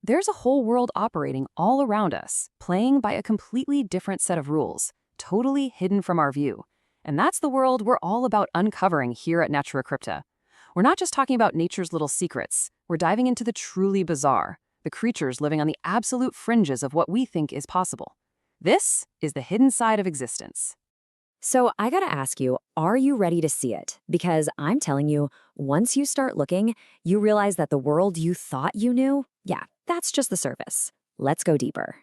There's a whole world operating all around us, playing by a completely different set of rules, totally hidden from our view. And that's the world we're all about uncovering here at NaturaCrypta. We're not just talking about nature's little secrets. We're diving into the truly bizarre, the creatures living on the absolute fringes of what we think is possible. This is the hidden side of existence. So I gotta ask you, are you ready to see it? Because I'm telling you, once you start looking, you realize that the world you thought you knew, yeah, that's just the surface. Let's go deeper.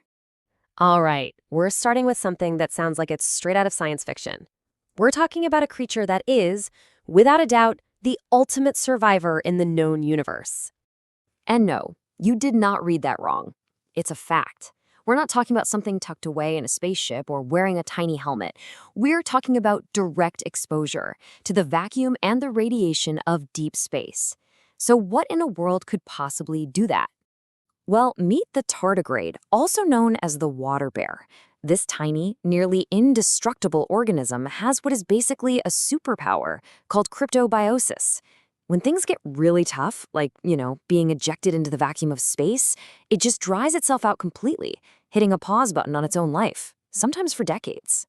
All right, we're starting with something that sounds like it's straight out of science fiction. We're talking about a creature that is, without a doubt, the ultimate survivor in the known universe. And no, you did not read that wrong. It's a fact. We're not talking about something tucked away in a spaceship or wearing a tiny helmet. We're talking about direct exposure to the vacuum and the radiation of deep space. So what in a world could possibly do that? Well, meet the tardigrade, also known as the water bear. This tiny, nearly indestructible organism has what is basically a superpower called cryptobiosis. When things get really tough, like, being ejected into the vacuum of space, it just dries itself out completely, hitting a pause button on its own life, sometimes for decades.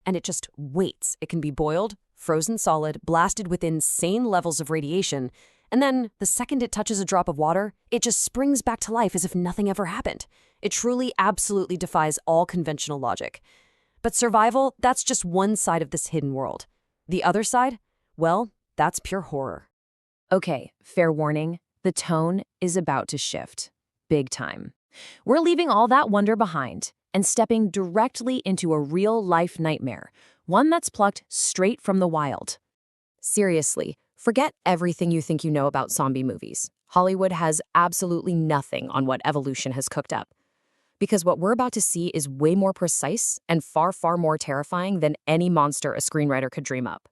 And it just waits. It can be boiled, frozen solid, blasted with insane levels of radiation, and then the second it touches a drop of water, it just springs back to life as if nothing ever happened. It truly, absolutely defies all conventional logic. But survival, that's just one side of this hidden world. The other side? Well, that's pure horror. Okay, fair warning, the tone is about to shift. Big time. We're leaving all that wonder behind and stepping directly into a real-life nightmare, one that's plucked straight from the wild. Seriously, forget everything you think you know about zombie movies. Hollywood has absolutely nothing on what evolution has cooked up. Because what we're about to see is way more precise and far, far more terrifying than any monster a screenwriter could dream up.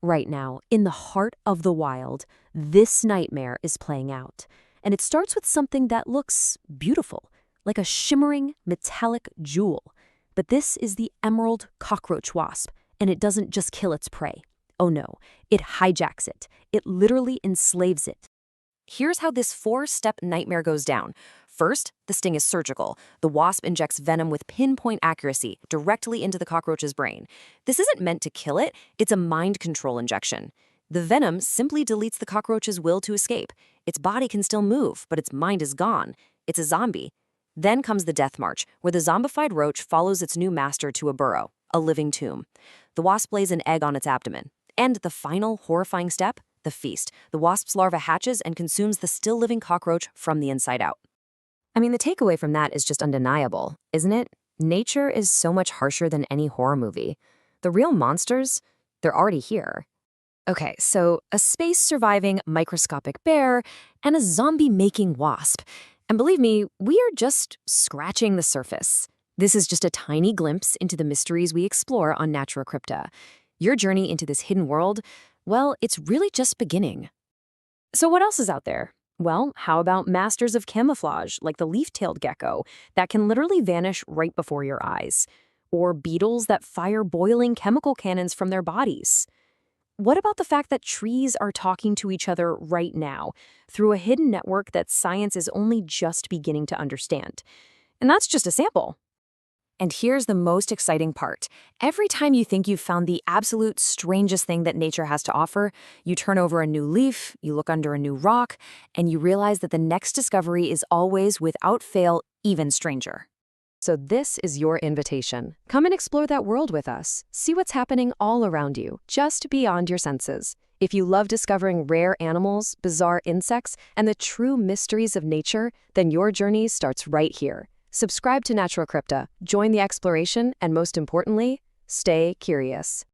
Right now, in the heart of the wild, this nightmare is playing out. And it starts with something that looks beautiful, like a shimmering, metallic jewel. But this is the Emerald Cockroach Wasp, and it doesn't just kill its prey. Oh no, it hijacks it. It literally enslaves it. Here's how this 4-step nightmare goes down. First, the sting is surgical. The wasp injects venom with pinpoint accuracy directly into the cockroach's brain. This isn't meant to kill it, it's a mind control injection. The venom simply deletes the cockroach's will to escape. Its body can still move, but its mind is gone. It's a zombie. Then comes the death march, where the zombified roach follows its new master to a burrow, a living tomb. The wasp lays an egg on its abdomen. And the final horrifying step, the feast. The wasp's larva hatches and consumes the still living cockroach from the inside out. I mean, the takeaway from that is just undeniable, isn't it? Nature is so much harsher than any horror movie. The real monsters, they're already here. Okay, so a space-surviving microscopic bear and a zombie-making wasp. And believe me, we are just scratching the surface. This is just a tiny glimpse into the mysteries we explore on NaturaCrypta. Your journey into this hidden world, well, it's really just beginning. So what else is out there? Well, how about masters of camouflage, like the leaf-tailed gecko, that can literally vanish right before your eyes? Or beetles that fire boiling chemical cannons from their bodies? What about the fact that trees are talking to each other right now through a hidden network that science is only just beginning to understand? And that's just a sample. And here's the most exciting part. Every time you think you've found the absolute strangest thing that nature has to offer, you turn over a new leaf, you look under a new rock, and you realize that the next discovery is always, without fail, even stranger. So this is your invitation. Come and explore that world with us. See what's happening all around you, just beyond your senses. If you love discovering rare animals, bizarre insects, and the true mysteries of nature, then your journey starts right here. Subscribe to NaturaCrypta, join the exploration, and most importantly, stay curious.